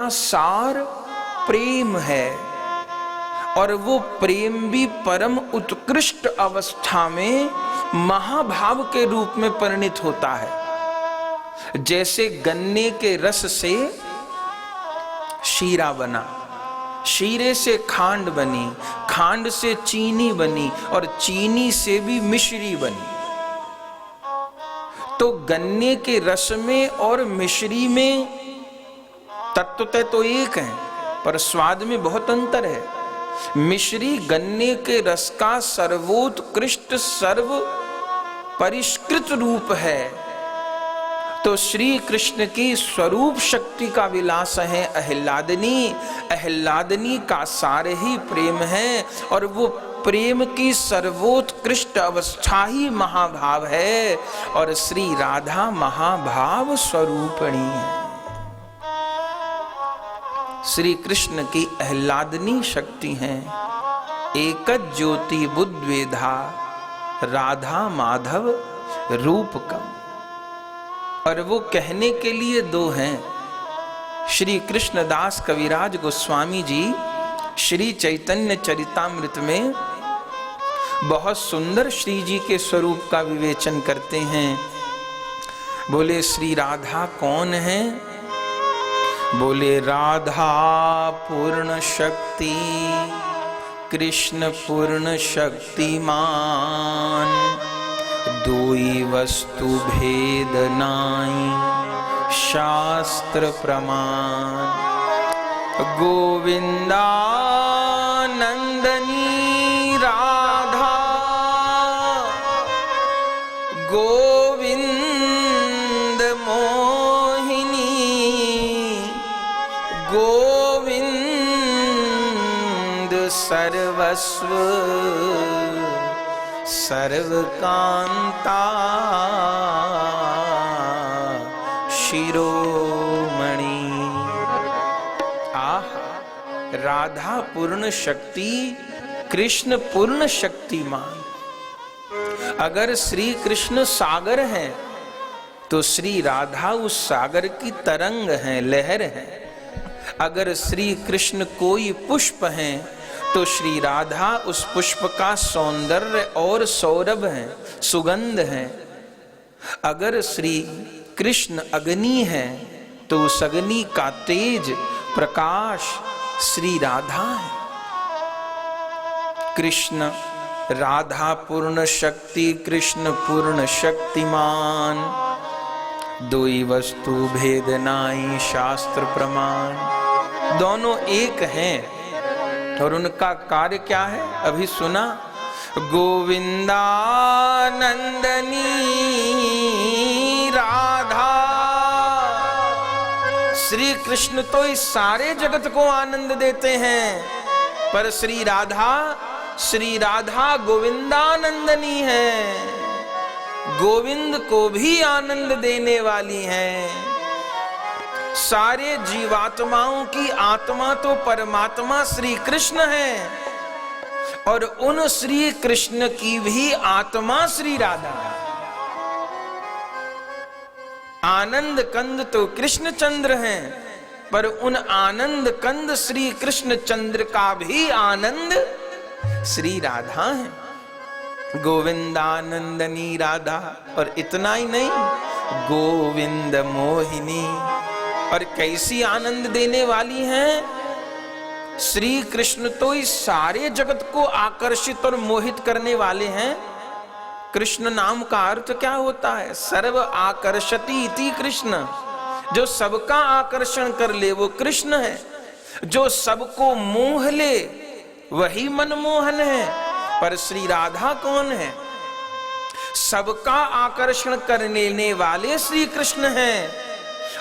सार प्रेम है और वो प्रेम भी परम उत्कृष्ट अवस्था में महाभाव के रूप में परिणित होता है। जैसे गन्ने के रस से शीरा बना, शीरे से खांड बनी, खांड से चीनी बनी और चीनी से भी मिश्री बनी। तो गन्ने के रस में और मिश्री में तत्वतः तो एक है, पर स्वाद में बहुत अंतर है। मिश्री गन्ने के रस का सर्वोत्कृष्ट सर्व परिष्कृत रूप है, तो श्री कृष्ण की स्वरूप शक्ति का विलास है अहिलादनी। अहिलादनी का सार ही प्रेम है और वो प्रेम की सर्वोत्कृष्ट अवस्था ही महाभाव है और श्री राधा महाभाव स्वरूपणी है। श्री कृष्ण की अहिलादनी शक्ति है। एकच ज्योति बुद्वेधा राधा माधव रूपकम। और वो कहने के लिए दो हैं। श्री कृष्णदास कविराज गोस्वामी जी श्री चैतन्य चरितामृत में बहुत सुंदर श्री जी के स्वरूप का विवेचन करते हैं। बोले श्री राधा कौन है? बोले राधा पूर्ण शक्ति कृष्ण पूर्ण शक्तिमान, दोई वस्तु भेद नाई शास्त्र प्रमाण। गोविंदा नंदनी राधा गोविंद मोहिनी गोविंद सर्वस्व सर्वकांता शिरोमणि। राधा पूर्ण शक्ति कृष्ण पूर्ण शक्तिमान। अगर श्री कृष्ण सागर हैं तो श्री राधा उस सागर की तरंग है, लहर है। अगर श्री कृष्ण कोई पुष्प हैं तो श्री राधा उस पुष्प का सौंदर्य और सौरभ है, सुगंध है। अगर श्री कृष्ण अग्नि है तो उस अग्नि का तेज प्रकाश श्री राधा है। कृष्ण राधा पूर्ण शक्ति कृष्ण पूर्ण शक्तिमान, दोई वस्तु भेद नाई शास्त्र प्रमाण। दोनों एक हैं और उनका कार्य क्या है? अभी सुना। गोविंदा नंदनी राधा। श्री कृष्ण तो इस सारे जगत को आनंद देते हैं, पर श्री राधा गोविंदानंदनी है, गोविंद को भी आनंद देने वाली हैं। सारे जीवात्माओं की आत्मा तो परमात्मा श्री कृष्ण है और उन श्री कृष्ण की भी आत्मा श्री राधा है। आनंद कंद तो कृष्ण चंद्र हैं, पर उन आनंद कंद श्री कृष्ण चंद्र का भी आनंद श्री राधा है। गोविंदानंदनी राधा। और इतना ही नहीं, गोविंद मोहिनी। और कैसी आनंद देने वाली हैं? श्री कृष्ण तो इस सारे जगत को आकर्षित और मोहित करने वाले हैं। कृष्ण नाम का अर्थ क्या होता है? सर्व आकर्षति इति कृष्ण। जो सबका आकर्षण कर ले वो कृष्ण है। जो सबको मोह ले वही मनमोहन है। पर श्री राधा कौन है? सबका आकर्षण करने वाले श्री कृष्ण हैं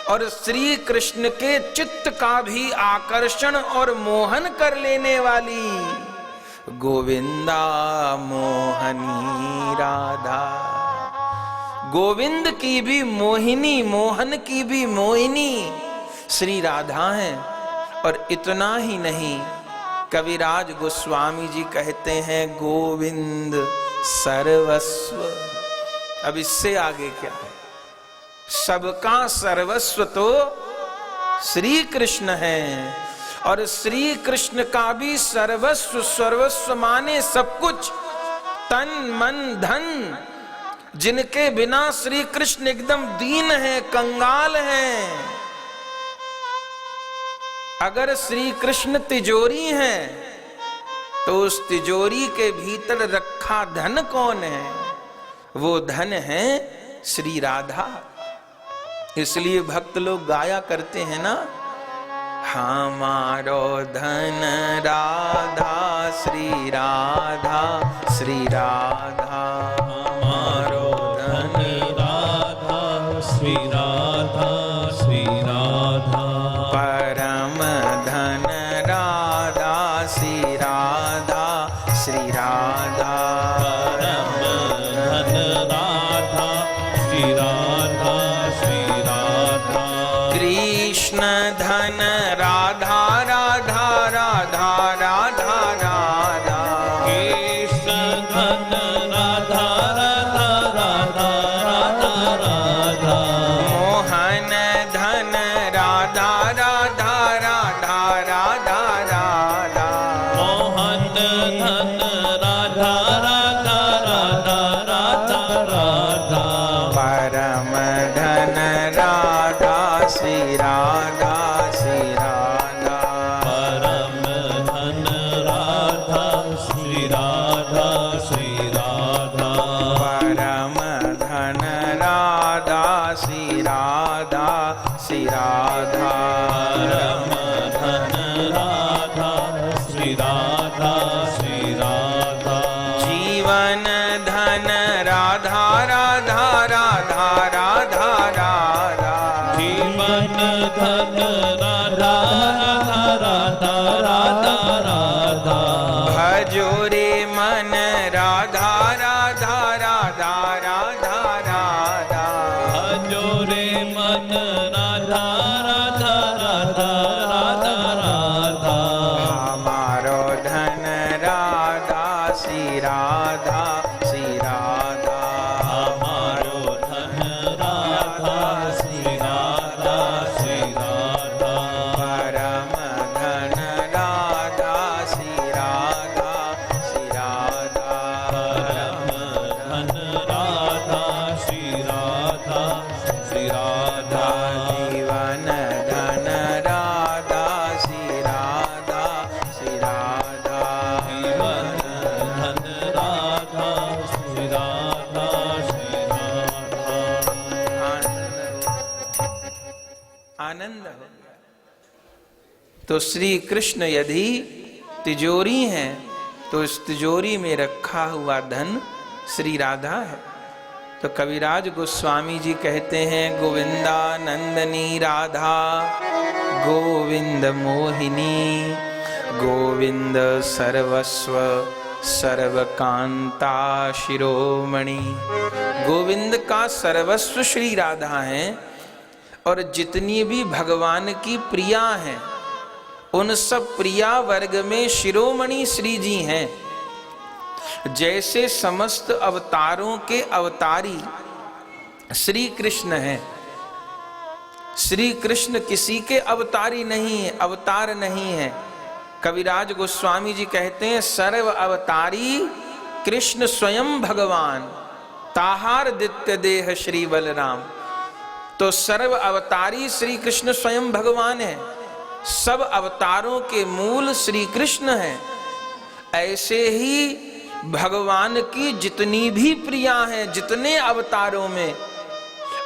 और श्री कृष्ण के चित्त का भी आकर्षण और मोहन कर लेने वाली गोविंदा मोहनी राधा। गोविंद की भी मोहिनी, मोहन की भी मोहिनी श्री राधा है। और इतना ही नहीं, कविराज गोस्वामी जी कहते हैं गोविंद सर्वस्व। अब इससे आगे क्या है? सबका सर्वस्व तो श्री कृष्ण हैं, और श्री कृष्ण का भी सर्वस्व, सर्वस्व माने सब कुछ, तन मन धन, जिनके बिना श्री कृष्ण एकदम दीन है, कंगाल हैं। अगर श्री कृष्ण तिजोरी हैं तो उस तिजोरी के भीतर रखा धन कौन है? वो धन है श्री राधा। इसलिए भक्त लोग गाया करते हैं ना, हमारो धन राधा श्री राधा, श्री राधा हमारो धन राधा, श्री राधा, श्री राधा परम धन राधा, श्री राधा, श्री राधा परम धन राधा, श्री राधा, श्री राधा कृष्ण धन राधा, राधा राधा राधा राधा कृष्ण धन राधा, राधा राधा राधा राधा मोहन धन राधा, राधा राधा राधा राधा मोहन धन राधा, राधा राधा राधा राधा परम धन राधा, श्री राधा, श्री राधा परम धन राधा, श्री राधा, श्री राधा परम धन राधा, श्री राधा, श्री राधा परम धन राधा, श्री राधा, श्री राधा जीवन धन राधा, राधा राधा राधा राधा जीवन धन राधा, राधा राधा राधा भजो रे मन राधा, राधा राधा राधा राधा भजो रे मन राधा, राधा राधा राधा राधा हमारो धन राधा, श्री राधा, श्री राधा हमारो धन राधा, श्री राधा, श्री राधा परम धन राधा, श्री राधा, श्री राधा परम धन राधा, श्री राधा, श्री राधा जीवन धन राधा, श्री राधा, श्री राधा जीवन धन राधा, श्री राधा, श्री राधा आनंद हो गया। तो श्री कृष्ण यदि तिजोरी हैं तो इस तिजोरी में रखा हुआ धन श्री राधा है। तो कविराज गोस्वामी जी कहते हैं, गोविंदा नंदनी राधा, गोविंद मोहिनी, गोविंद सर्वस्व सर्वकांता शिरोमणि। गोविंद का सर्वस्व श्री राधा है, और जितनी भी भगवान की प्रिया हैं उन सब प्रिया वर्ग में शिरोमणि श्री जी हैं। जैसे समस्त अवतारों के अवतारी श्री कृष्ण हैं। श्री कृष्ण किसी के अवतारी नहीं है, अवतार नहीं है। कविराज गोस्वामी जी कहते हैं, सर्व अवतारी कृष्ण स्वयं भगवान, ताहार दित्य देह श्री बलराम। तो सर्व अवतारी श्री कृष्ण स्वयं भगवान है, सब अवतारों के मूल श्री कृष्ण हैं। ऐसे ही भगवान की जितनी भी प्रिया हैं, जितने अवतारों में,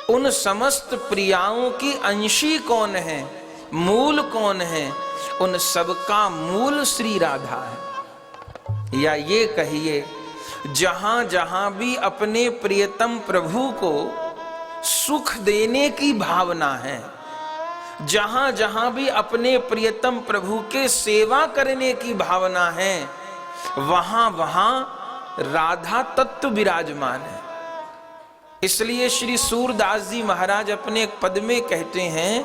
उन समस्त प्रियाओं की अंशी कौन है, मूल कौन है? उन सबका मूल श्री राधा है। या ये कहिए, जहां जहां भी अपने प्रियतम प्रभु को सुख देने की भावना है, जहां जहां भी अपने प्रियतम प्रभु के सेवा करने की भावना है, वहां वहां राधा तत्व विराजमान है। इसलिए श्री सूरदास जी महाराज अपने एक पद में कहते हैं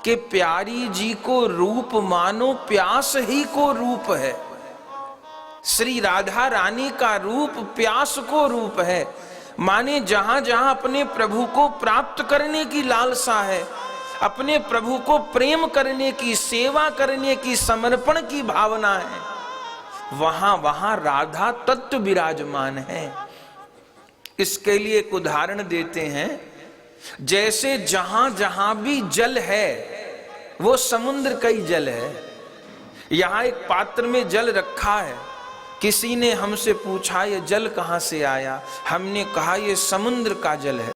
कि प्यारी जी को रूप मानो प्यास ही को रूप है। श्री राधा रानी का रूप प्यास को रूप है। माने जहां जहां अपने प्रभु को प्राप्त करने की लालसा है, अपने प्रभु को प्रेम करने की, सेवा करने की, समर्पण की भावना है, वहां वहां राधा तत्व विराजमान है। इसके लिए एक उदाहरण देते हैं, जैसे जहां जहां भी जल है वो समुद्र का ही जल है। यहां एक पात्र में जल रखा है, किसी ने हमसे पूछा ये जल कहां से आया, हमने कहा ये समुद्र का जल है।